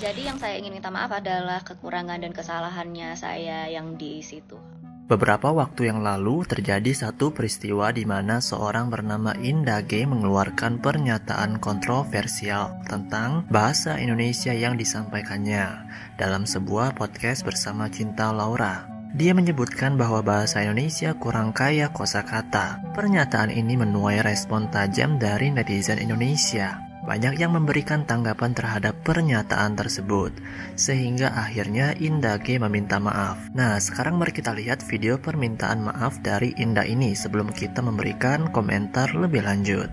Jadi yang saya ingin minta maaf adalah kekurangan dan kesalahannya saya yang di situ. Beberapa waktu yang lalu terjadi satu peristiwa di mana seorang bernama Indah G mengeluarkan pernyataan kontroversial tentang bahasa Indonesia yang disampaikannya dalam sebuah podcast bersama Cinta Laura. Dia menyebutkan bahwa bahasa Indonesia kurang kaya kosakata. Pernyataan ini menuai respon tajam dari netizen Indonesia. Banyak yang memberikan tanggapan terhadap pernyataan tersebut, sehingga akhirnya Indah G meminta maaf. Nah, sekarang mari kita lihat video permintaan maaf dari Indah ini sebelum kita memberikan komentar lebih lanjut.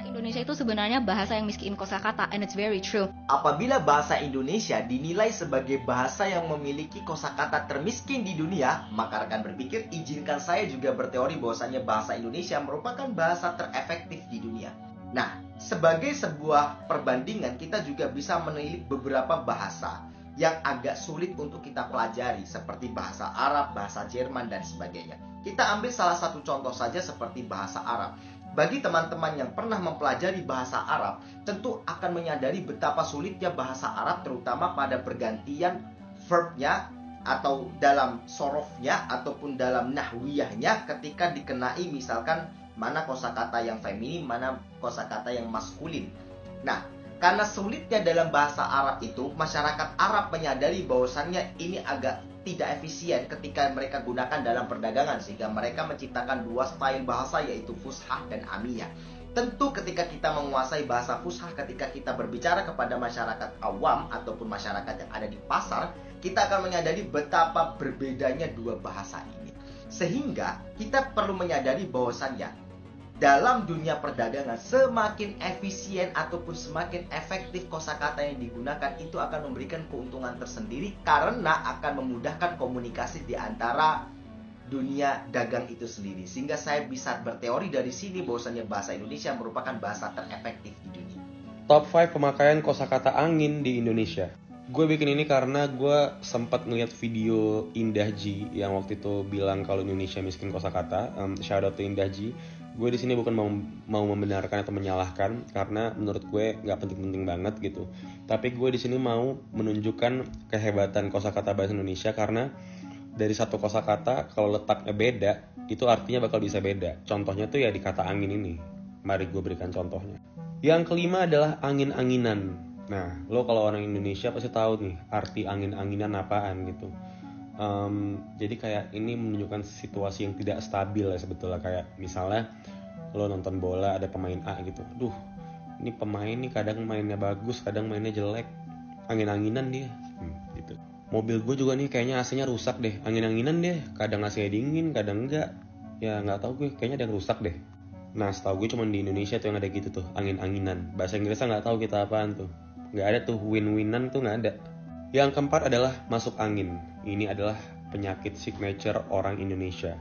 Indonesia itu sebenarnya bahasa yang miskin kosakata, and it's very true. Apabila bahasa Indonesia dinilai sebagai bahasa yang memiliki kosakata termiskin di dunia, maka rekan berpikir izinkan saya juga berteori bahwasanya bahasa Indonesia merupakan bahasa terefektif di dunia. Nah, sebagai sebuah perbandingan, kita juga bisa menilik beberapa bahasa yang agak sulit untuk kita pelajari, seperti bahasa Arab, bahasa Jerman, dan sebagainya. Kita ambil salah satu contoh saja seperti bahasa Arab. Bagi teman-teman yang pernah mempelajari bahasa Arab, tentu akan menyadari betapa sulitnya bahasa Arab, terutama pada pergantian verbnya, atau dalam sorofnya, ataupun dalam nahwiyahnya ketika dikenai misalkan mana kosakata yang feminin, mana kosakata yang maskulin. Nah, karena sulitnya dalam bahasa Arab itu, masyarakat Arab menyadari bahwasannya ini agak tidak efisien ketika mereka gunakan dalam perdagangan, sehingga mereka menciptakan dua style bahasa, yaitu fushah dan amiyah. Tentu ketika kita menguasai bahasa fushah, ketika kita berbicara kepada masyarakat awam ataupun masyarakat yang ada di pasar, kita akan menyadari betapa berbedanya dua bahasa ini. Sehingga kita perlu menyadari bahwasannya dalam dunia perdagangan, semakin efisien ataupun semakin efektif kosakata yang digunakan, itu akan memberikan keuntungan tersendiri karena akan memudahkan komunikasi di antara dunia dagang itu sendiri. Sehingga saya bisa berteori dari sini bahwasanya bahasa Indonesia merupakan bahasa terefektif di dunia. Top 5 pemakaian kosakata angin di Indonesia. Gue bikin ini karena gue sempat ngeliat video Indah G yang waktu itu bilang kalau Indonesia miskin kosakata. Shout out to Indah G. Gue di sini bukan mau membenarkan atau menyalahkan, karena menurut gue nggak penting-penting banget gitu. Tapi gue di sini mau menunjukkan kehebatan kosakata bahasa Indonesia, karena dari satu kosakata kalau letaknya beda, itu artinya bakal bisa beda. Contohnya tuh ya di kata angin ini. Mari gue berikan contohnya. Yang kelima adalah angin-anginan. Nah, lo kalau orang Indonesia pasti tahu nih arti angin-anginan apaan gitu. Jadi kayak ini menunjukkan situasi yang tidak stabil ya sebetulnya. Kayak misalnya lo nonton bola, ada pemain A gitu, duh ini pemain nih kadang mainnya bagus, kadang mainnya jelek, angin-anginan dia gitu. Mobil gue juga nih kayaknya AC-nya rusak deh, angin-anginan deh, kadang AC-nya dingin, kadang enggak, ya nggak tahu gue, kayaknya ada yang rusak deh. Nah, setahu gue cuma di Indonesia tuh yang ada gitu tuh, angin-anginan. Bahasa Inggrisnya nggak tahu kita apaan tuh, nggak ada tuh, win-winan tuh nggak ada. Yang keempat adalah masuk angin. Ini adalah penyakit signature orang Indonesia.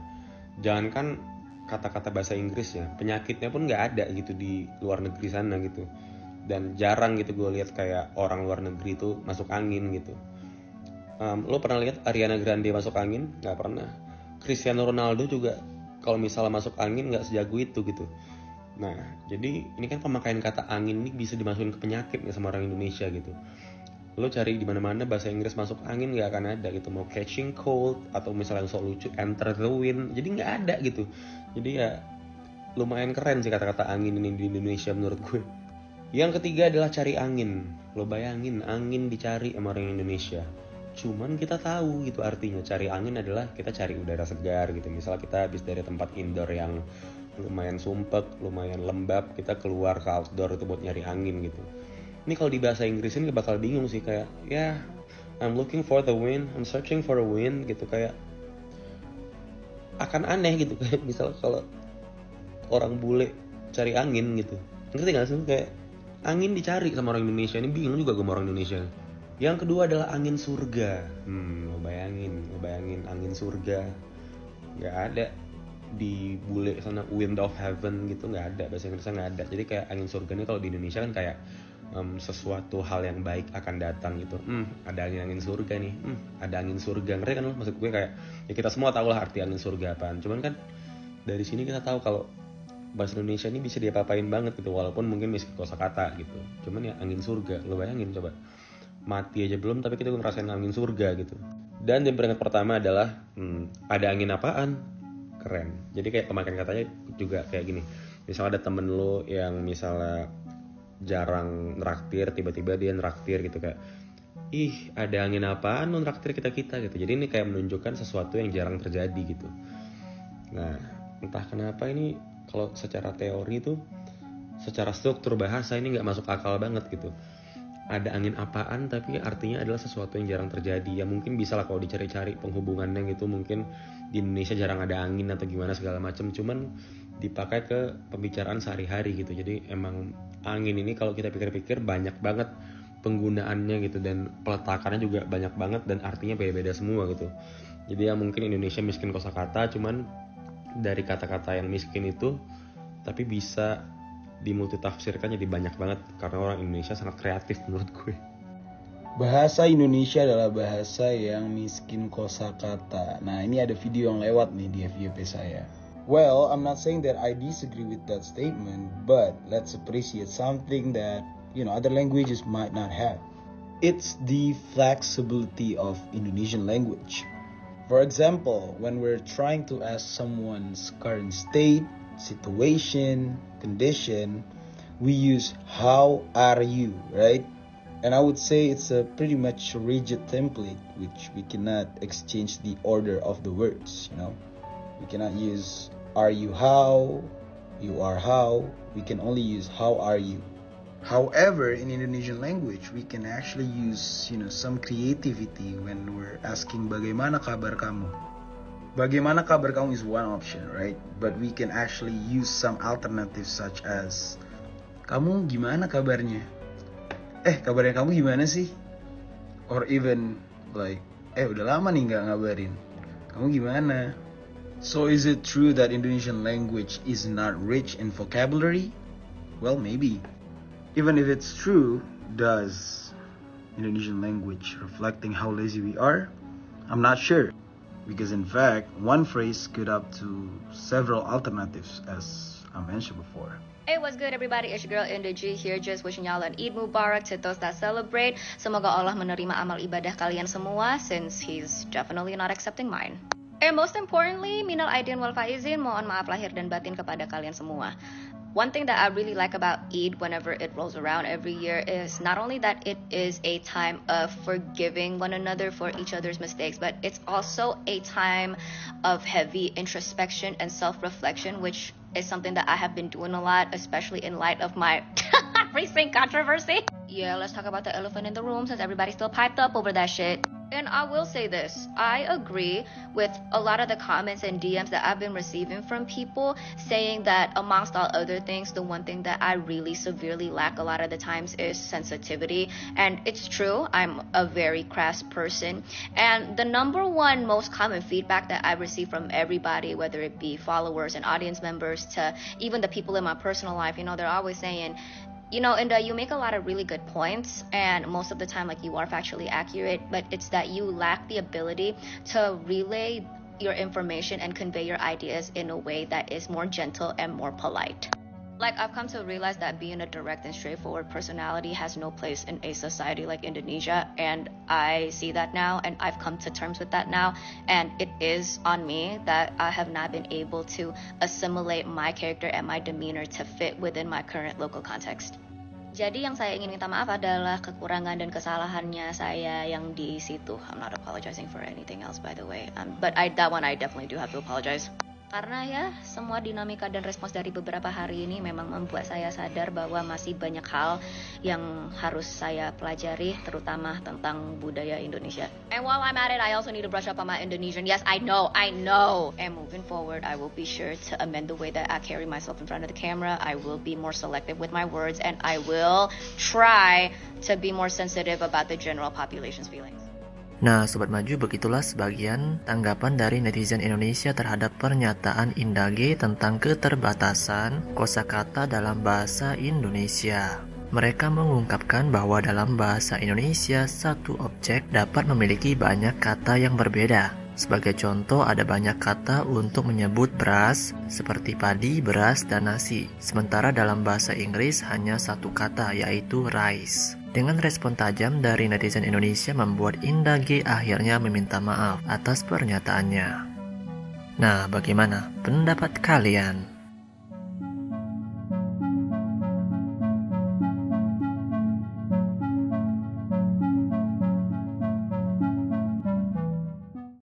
Jangankan kata-kata bahasa Inggris ya, penyakitnya pun nggak ada gitu di luar negeri sana gitu. Dan jarang gitu gue lihat kayak orang luar negeri itu masuk angin gitu. Lo pernah lihat Ariana Grande masuk angin? Nggak pernah. Cristiano Ronaldo juga kalau misalnya masuk angin nggak sejago itu gitu. Nah, jadi ini kan pemakaian kata angin ini bisa dimasukin ke penyakit ya sama orang Indonesia gitu. Lo cari di mana-mana bahasa Inggris masuk angin nggak akan ada gitu. Mau catching cold atau misalnya yang so lucu enter the wind, jadi nggak ada gitu. Jadi ya lumayan keren sih kata-kata angin ini di Indonesia menurut gue. Yang ketiga adalah cari angin. Lo bayangin angin dicari sama orang Indonesia. Cuman kita tahu gitu artinya cari angin adalah kita cari udara segar gitu. Misalnya kita habis dari tempat indoor yang lumayan sumpek, lumayan lembab, kita keluar ke outdoor itu buat nyari angin gitu. Ini kalau di bahasa Inggris ini bakal bingung sih, kayak ya I'm looking for the wind, I'm searching for a wind gitu, kayak akan aneh gitu. Kayak misalnya kalau orang bule cari angin gitu, ngerti gak sih, kayak angin dicari sama orang Indonesia. Ini bingung juga gue sama orang Indonesia. Yang kedua adalah angin surga. Lo bayangin angin surga. Gak ada di bule sana, wind of heaven gitu, nggak ada, bahasa Inggrisnya nggak ada. Jadi kayak angin surga ini kalau di Indonesia kan kayak sesuatu hal yang baik akan datang gitu. Ada angin surga nih, ada angin surga, ngerti kan lo? Maksud gue kayak ya kita semua tahu lah arti angin surga apaan. Cuman kan dari sini kita tahu kalau bahasa Indonesia ini bisa diapa-apain banget gitu, walaupun mungkin miskin kosakata gitu. Cuman ya angin surga, lo bayangin coba. Mati aja belum tapi kita ngerasain angin surga gitu. Dan yang peringkat pertama adalah ada angin apaan? Keren. Jadi kayak pemakaian katanya juga kayak gini. Misalnya ada temen lo yang misalnya jarang nraktir, tiba-tiba dia nraktir gitu kayak, ih ada angin apaan lo nraktir kita gitu. Jadi ini kayak menunjukkan sesuatu yang jarang terjadi gitu. Nah entah kenapa ini kalau secara teori tuh, secara struktur bahasa ini nggak masuk akal banget gitu. Ada angin apaan tapi artinya adalah sesuatu yang jarang terjadi. Ya mungkin bisa lah kalau dicari-cari penghubungannya gitu, mungkin di Indonesia jarang ada angin atau gimana segala macam. Cuman dipakai ke pembicaraan sehari-hari gitu. Jadi emang angin ini kalau kita pikir-pikir banyak banget penggunaannya gitu, dan peletakannya juga banyak banget dan artinya beda-beda semua gitu. Jadi ya mungkin Indonesia miskin kosakata, cuman dari kata-kata yang miskin itu tapi bisa dimultitafsirkan jadi banyak banget karena orang Indonesia sangat kreatif menurut gue. Bahasa Indonesia adalah bahasa yang miskin kosakata. Nah, ini ada video yang lewat nih di FYP saya. Well, I'm not saying that I disagree with that statement, but let's appreciate something that, other languages might not have. It's the flexibility of Indonesian language. For example, when we're trying to ask someone's current state, situation, condition, we use how are you, right? And I would say it's a pretty much rigid template which we cannot exchange the order of the words, We cannot use are you how, you are how, we can only use how are you. However, in Indonesian language, we can actually use, some creativity when we're asking bagaimana kabar kamu. Bagaimana kabar kamu is one option, right? But we can actually use some alternatives such as kamu gimana kabarnya? Kabarnya kamu gimana sih? Or even like, udah lama nih nggak ngabarin. Kamu gimana? So is it true that Indonesian language is not rich in vocabulary? Well, maybe. Even if it's true, does Indonesian language reflecting how lazy we are? I'm not sure. Because in fact, one phrase could up to several alternatives as I mentioned before. Hey, what's good everybody? It's your girl Indah G here, just wishing y'all an Eid Mubarak to those that celebrate. Semoga Allah menerima amal ibadah kalian semua, since He's definitely not accepting mine. And most importantly, minal aidin wal faizin, mohon maaf lahir dan batin kepada kalian semua. One thing that I really like about Eid whenever it rolls around every year is not only that it is a time of forgiving one another for each other's mistakes, but it's also a time of heavy introspection and self-reflection, which is something that I have been doing a lot, especially in light of my recent controversy. Yeah, let's talk about the elephant in the room since everybody's still piped up over that shit. And I will say this, I agree with a lot of the comments and DMs that I've been receiving from people saying that amongst all other things, the one thing that I really severely lack a lot of the times is sensitivity. And it's true, I'm a very crass person. And the number one most common feedback that I receive from everybody, whether it be followers and audience members to even the people in my personal life, they're always saying, Indah, you make a lot of really good points, and most of the time, you are factually accurate, but it's that you lack the ability to relay your information and convey your ideas in a way that is more gentle and more polite. I've come to realize that being a direct and straightforward personality has no place in a society like Indonesia, and I see that now, and I've come to terms with that now, and it is on me that I have not been able to assimilate my character and my demeanor to fit within my current local context. Jadi yang saya ingin minta maaf adalah kekurangan dan kesalahannya saya yang di situ. I'm not apologizing for anything else, by the way, but that one I definitely do have to apologize. Karena ya, semua dinamika dan respons dari beberapa hari ini memang membuat saya sadar bahwa masih banyak hal yang harus saya pelajari, terutama tentang budaya Indonesia. And while I'm at it, I also need to brush up on my Indonesian. Yes, I know. And moving forward, I will be sure to amend the way that I carry myself in front of the camera. I will be more selective with my words, and I will try to be more sensitive about the general population's feelings. Nah, Sobat Maju, begitulah sebagian tanggapan dari netizen Indonesia terhadap pernyataan Indah G tentang keterbatasan kosakata dalam bahasa Indonesia. Mereka mengungkapkan bahwa dalam bahasa Indonesia, satu objek dapat memiliki banyak kata yang berbeda. Sebagai contoh, ada banyak kata untuk menyebut beras, seperti padi, beras, dan nasi. Sementara dalam bahasa Inggris hanya satu kata, yaitu rice. Dengan respon tajam dari netizen Indonesia membuat Indah G akhirnya meminta maaf atas pernyataannya. Nah, bagaimana pendapat kalian?